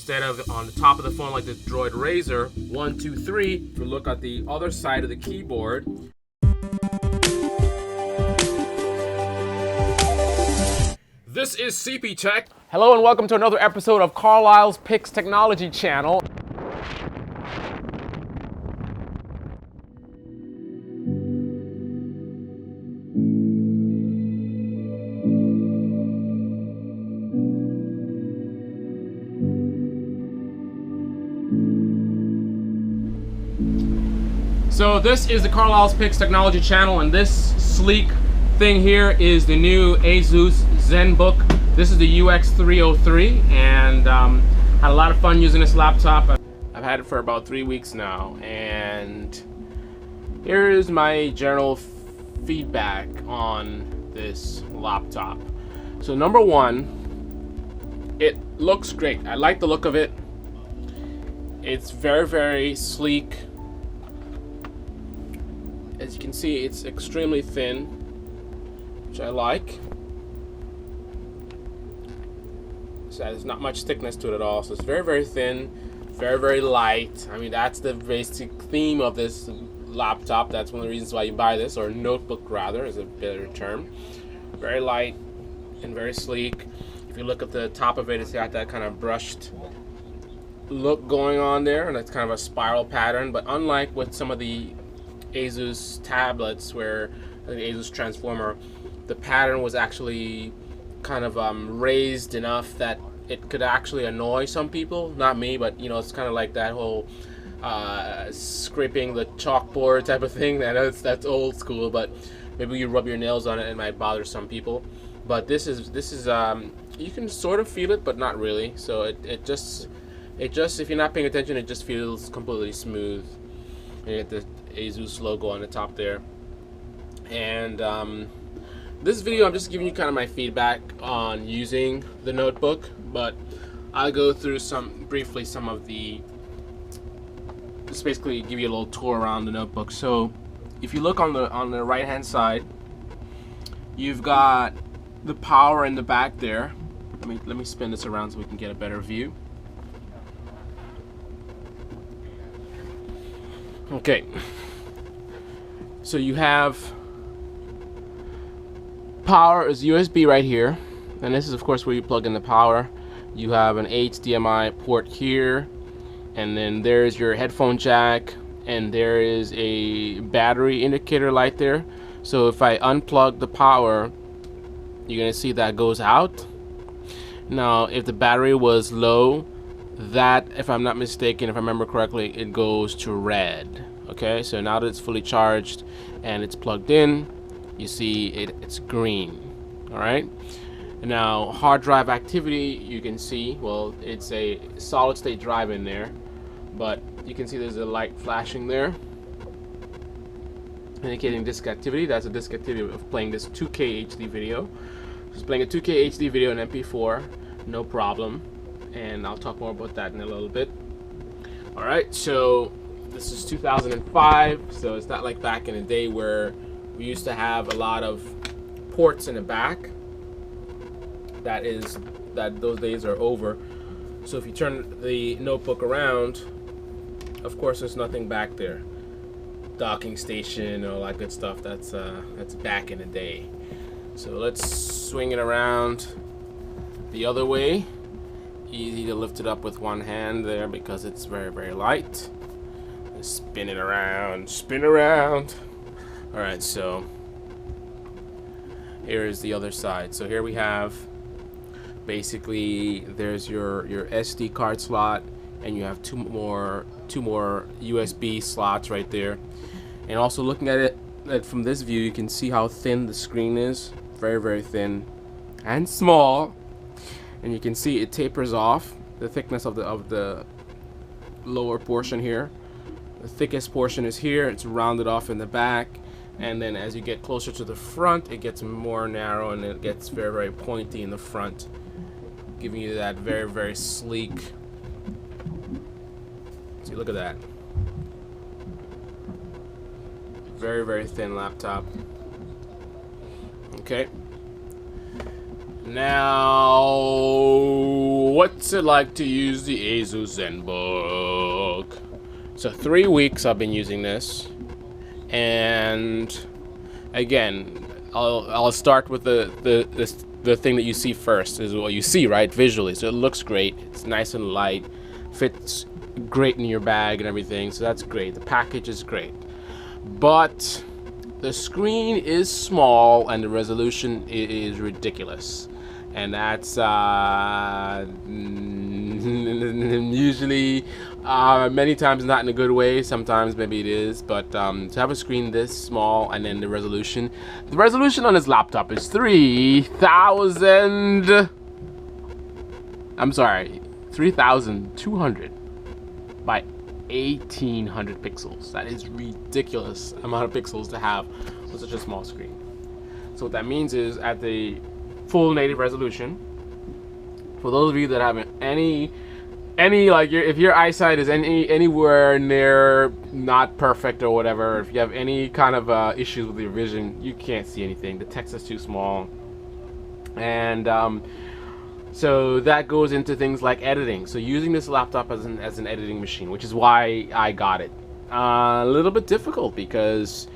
instead of on the top of the phone like the Droid Razr, 1, 2, 3. If you look at the other side of the keyboard, this is CP Tech. Hello and welcome to another episode of Carlyle's Picks Technology Channel. So this is the Carlyle's Picks Technology Channel, and this sleek thing here is the new Asus Zenbook. This is the UX303, and had a lot of fun using this laptop. I've had it for about 3 weeks now, and here is my general feedback on this laptop. So number one, it looks great. I like the look of it. It's very, very sleek. As you can see, it's extremely thin, which I like. So there's not much thickness to it at all. So it's very, very thin, very, very light. I mean, that's the basic theme of this laptop. That's one of the reasons why you buy this, or notebook rather, is a better term. Very light and very sleek. If you look at the top of it, it's got that kind of brushed look going on there, and it's kind of a spiral pattern. But unlike with some of the Asus tablets, where the Asus Transformer, the pattern was actually kind of raised enough that it could actually annoy some people. Not me, but you know, it's kind of like that whole scraping the chalkboard type of thing. I know that's old school, but maybe you rub your nails on it, it might bother some people. But this is you can sort of feel it, but not really. So it just if you're not paying attention, it just feels completely smooth. You get the Asus logo on the top there. And this video, I'm just giving you kind of my feedback on using the notebook, but I'll go through briefly some of the, just basically give you a little tour around the notebook. So if you look on the right hand side, you've got the power in the back there. Let me spin this around so we can get a better view. Okay, so you have power is USB right here, and this is of course where you plug in the power. You have an HDMI port here, and then there's your headphone jack, and there is a battery indicator light there. So if I unplug the power, you're gonna see that goes out. Now if the battery was low, that, if I'm not mistaken, if I remember correctly, it goes to red. Okay, so now that it's fully charged and it's plugged in, you see it's green. All right, and now hard drive activity, you can see, well, it's a solid state drive in there, but you can see there's a light flashing there indicating disk activity. That's a disk activity of playing this 2K HD video. Just playing a 2K HD video in MP4, no problem. And I'll talk more about that in a little bit. Alright, so this is 2005, so it's not like back in the day where we used to have a lot of ports in the back. Those days are over. So if you turn the notebook around, of course there's nothing back there. Docking station, all that good stuff, that's back in the day. So let's swing it around the other way. Easy to lift it up with one hand there because it's very, very light. Spin it around, spin around. All right, so here is the other side. So here we have basically there's your SD card slot, and you have two more USB slots right there. And also looking at it from this view, you can see how thin the screen is. Very, very thin and small. And you can see it tapers off. The thickness of the lower portion here. The thickest portion is here. It's rounded off in the back, and then as you get closer to the front, it gets more narrow and it gets very, very pointy in the front, giving you that very, very sleek. See, look at that. Very, very thin laptop. Okay. Now, what's it like to use the Asus Zenbook? So 3 weeks I've been using this, and again, I'll start with the thing that you see first, is what you see, right, visually. So it looks great, it's nice and light, fits great in your bag and everything, so that's great. The package is great, but the screen is small and the resolution is ridiculous, and that's usually many times not in a good way. Sometimes maybe it is, but to have a screen this small and then the resolution on this laptop is 3,200 by 1,800 pixels. That is ridiculous amount of pixels to have on such a small screen. So what that means is, at the full native resolution, for those of you that have any like, if your eyesight is anywhere near not perfect or whatever, if you have any kind of issues with your vision, you can't see anything. The text is too small, and so that goes into things like editing. So using this laptop as an editing machine, which is why I got it, a little bit difficult because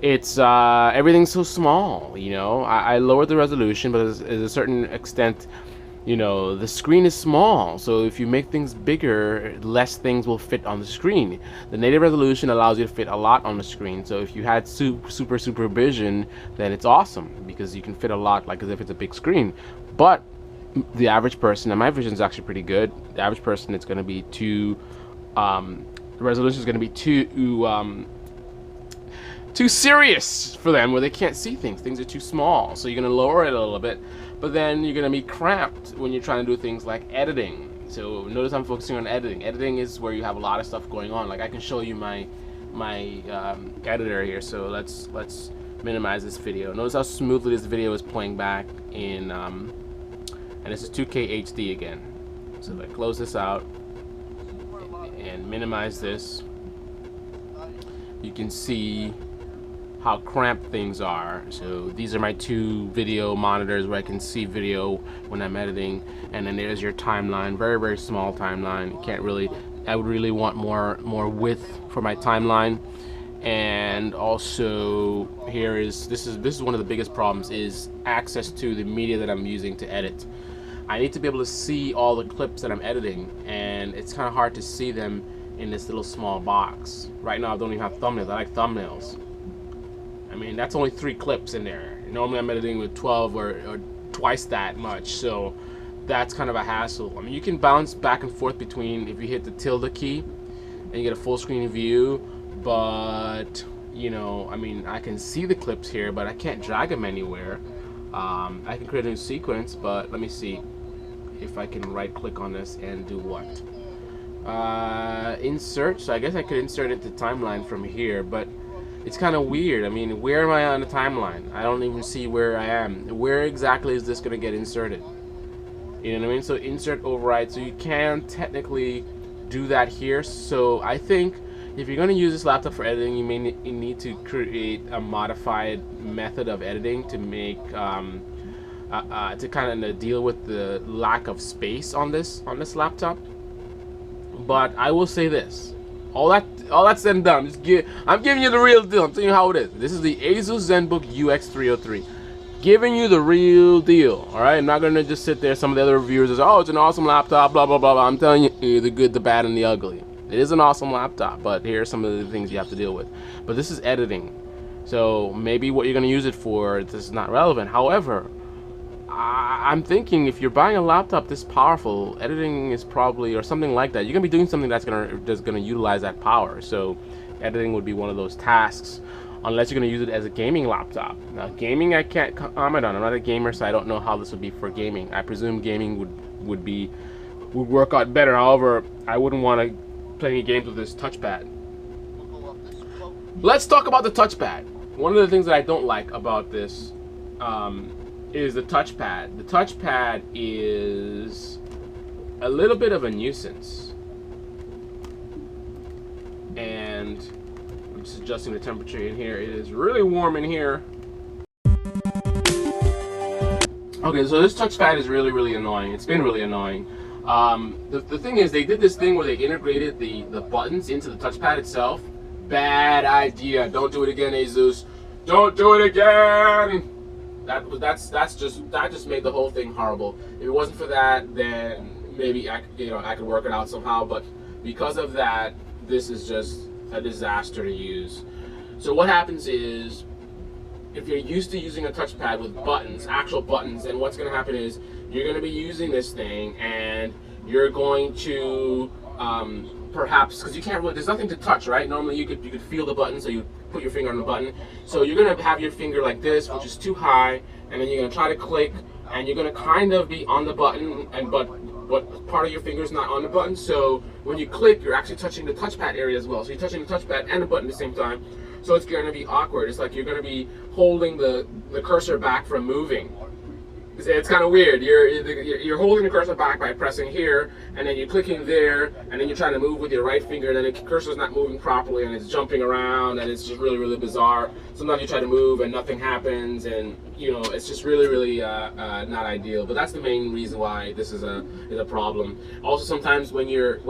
it's everything's so small. You know, I lowered the resolution, but at a certain extent, you know, the screen is small, so if you make things bigger, less things will fit on the screen. The native resolution allows you to fit a lot on the screen, so if you had super vision, then it's awesome because you can fit a lot, like as if it's a big screen. But the average person, and my vision is actually pretty good, the average person, it's going to be too, the resolution is going to be too serious for them, where they can't see things are too small. So you're going to lower it a little bit, but then you're going to be cramped when you're trying to do things like editing. So notice I'm focusing on editing. Editing is where you have a lot of stuff going on. Like, I can show you my editor here. So let's minimize this video. Notice how smoothly this video is playing back in and this is 2K HD again. So if I close this out and minimize this, you can see how cramped things are. So these are my two video monitors where I can see video when I'm editing, and then there's your timeline, very small timeline. You can't really, I would really want more width for my timeline. And also here is this is one of the biggest problems, is access to the media that I'm using to edit. I need to be able to see all the clips that I'm editing, and it's kind of hard to see them in this little small box. Right now I don't even have thumbnails. I like thumbnails. I mean, that's only 3 clips in there. Normally I'm editing with 12 or twice that much, so that's kind of a hassle. I mean, you can bounce back and forth between, if you hit the tilde key and you get a full screen view, but you know, I mean, I can see the clips here, but I can't drag them anywhere. I can create a new sequence, but let me see if I can right click on this and do what? Insert. So I guess I could insert it to timeline from here, but it's kind of weird. I mean, where am I on the timeline? I don't even see where I am. Where exactly is this going to get inserted? You know what I mean? So insert override. So you can technically do that here. So I think if you're going to use this laptop for editing, you may need to create a modified method of editing to make to kind of deal with the lack of space on this laptop. But I will say this: all that's said and done, I'm giving you the real deal. I'm telling you how it is. This is the Asus Zenbook UX303. Giving you the real deal, all right? I'm not gonna just sit there. Some of the other reviewers say, "Oh, it's an awesome laptop," blah blah blah blah. I'm telling you the good, the bad, and the ugly. It is an awesome laptop, but here are some of the things you have to deal with. But this is editing, so maybe what you're gonna use it for, this is not relevant. However, I'm thinking if you're buying a laptop this powerful, editing is probably, or something like that, you're gonna be doing something that's gonna utilize that power. So editing would be one of those tasks, unless you're gonna use it as a gaming laptop. Now, gaming I can't comment on. I'm not a gamer, so I don't know how this would be for gaming. I presume gaming would work out better. However, I wouldn't want to play any games with this touchpad. Let's talk about the touchpad. One of the things that I don't like about this is the touchpad. The touchpad is a little bit of a nuisance, and I'm just adjusting the temperature in here. It is really warm in here. Okay, so this touchpad is really annoying. It's been really annoying. The thing is, they did this thing where they integrated the buttons into the touchpad itself. Bad idea. Don't do it again, Asus. Don't do it again. That just made the whole thing horrible. If it wasn't for that, then maybe I could work it out somehow. But because of that, this is just a disaster to use. So what happens is, if you're used to using a touchpad with buttons, actual buttons, then what's going to happen is you're going to be using this thing and you're going to perhaps, because you can't really, there's nothing to touch, right? Normally you could feel the button, so you put your finger on the button. So you're going to have your finger like this, which is too high, and then you're going to try to click, and you're going to kind of be on the button, but part of your finger is not on the button. So when you click, you're actually touching the touchpad area as well. So you're touching the touchpad and the button at the same time. So it's going to be awkward. It's like you're going to be holding the cursor back from moving. It's kind of weird. You're holding the cursor back by pressing here, and then you're clicking there, and then you're trying to move with your right finger, and then the cursor's not moving properly, and it's jumping around, and it's just really, really bizarre. Sometimes you try to move and nothing happens, and it's just really, really not ideal. But that's the main reason why this is a problem. Also, sometimes when you're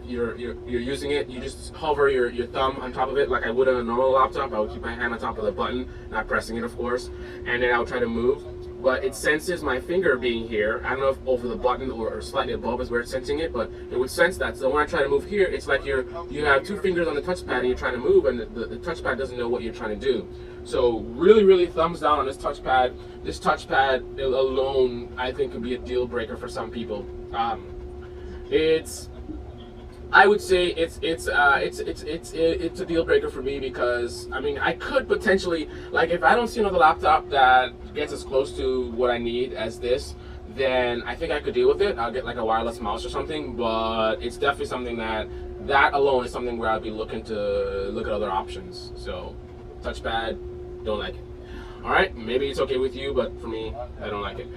using it, you just hover your thumb on top of it like I would on a normal laptop. I would keep my hand on top of the button, not pressing it, of course, and then I would try to move. But it senses my finger being here. I don't know if over the button or slightly above is where it's sensing it, but it would sense that. So when I try to move here, it's like you have two fingers on the touchpad and you're trying to move, and the touchpad doesn't know what you're trying to do. So really, really thumbs down on this touchpad. This touchpad alone, I think, could be a deal breaker for some people. I would say it's a deal breaker for me, because I mean, I could potentially, like, if I don't see another laptop that gets as close to what I need as this, then I think I could deal with it. I'll get like a wireless mouse or something, but it's definitely something that alone is something where I'll be looking to look at other options. So touchpad, don't like it. All right, maybe it's okay with you, but for me, I don't like it.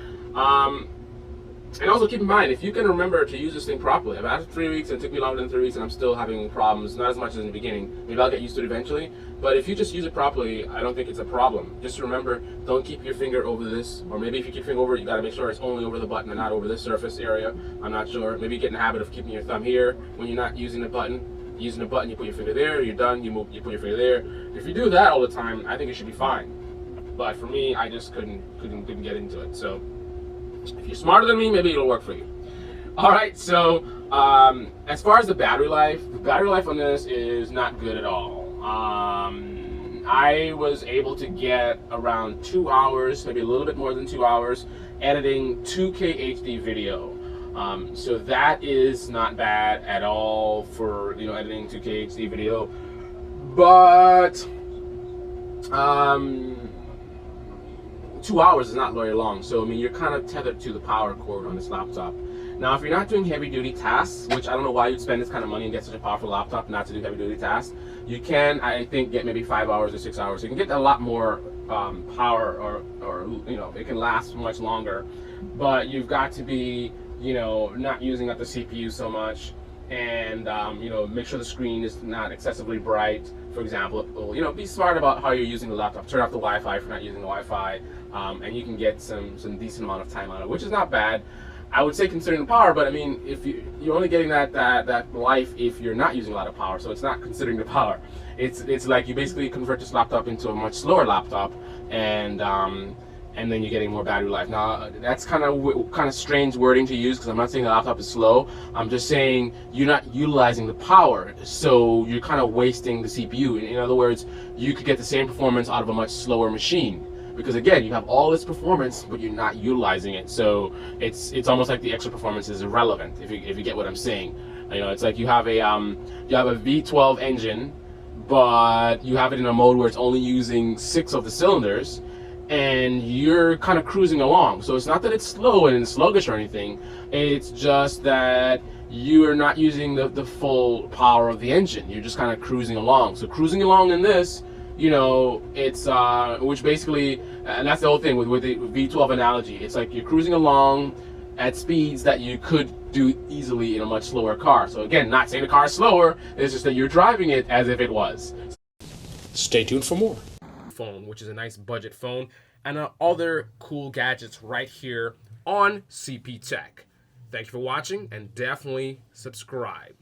And also keep in mind, if you can remember to use this thing properly. I've had it 3 weeks, and it took me longer than 3 weeks, and I'm still having problems, not as much as in the beginning. Maybe I'll get used to it eventually, but if you just use it properly, I don't think it's a problem. Just remember, don't keep your finger over this, or maybe if you keep your finger over it, you gotta make sure it's only over the button and not over this surface area. I'm not sure. Maybe get in the habit of keeping your thumb here when you're not using the button. Using the button, you put your finger there, you're done, you put your finger there. If you do that all the time, I think it should be fine. But for me, I just couldn't get into it. So if you're smarter than me, maybe it'll work for you. All right, so as far as the battery life on this is not good at all. I was able to get around 2 hours, maybe a little bit more than 2 hours, editing 2K HD video. So that is not bad at all for editing 2K HD video, but 2 hours is not very long. So I mean, you're kind of tethered to the power cord on this laptop. Now, if you're not doing heavy duty tasks, which I don't know why you'd spend this kind of money and get such a powerful laptop not to do heavy duty tasks, you can, I think, get maybe 5 hours or 6 hours. You can get a lot more power, or it can last much longer. But you've got to be not using up the CPU so much, and make sure the screen is not excessively bright. For example, be smart about how you're using the laptop. Turn off the Wi-Fi if you're not using the Wi-Fi, and you can get some decent amount of time out of it, which is not bad. I would say considering the power, but I mean, if you're only getting that life if you're not using a lot of power, so it's not considering the power. It's like you basically convert this laptop into a much slower laptop, and then you're getting more battery life. Now, that's kind of strange wording to use, because I'm not saying the laptop is slow. I'm just saying you're not utilizing the power, so you're kind of wasting the CPU. In other words, you could get the same performance out of a much slower machine, because again, you have all this performance, but you're not utilizing it. So it's almost like the extra performance is irrelevant, if you get what I'm saying. It's like you have a V12 engine, but you have it in a mode where it's only using 6 of the cylinders, and you're kind of cruising along. So it's not that it's slow and sluggish or anything, it's just that you are not using the full power of the engine. You're just kind of cruising along. So cruising along in this, it's which basically, and that's the whole thing with the V12 analogy. It's like you're cruising along at speeds that you could do easily in a much slower car. So again, not saying the car is slower, it's just that you're driving it as if it was. Stay tuned for more. Phone, which is a nice budget phone, and other cool gadgets right here on CP Tech. Thank you for watching, and definitely subscribe.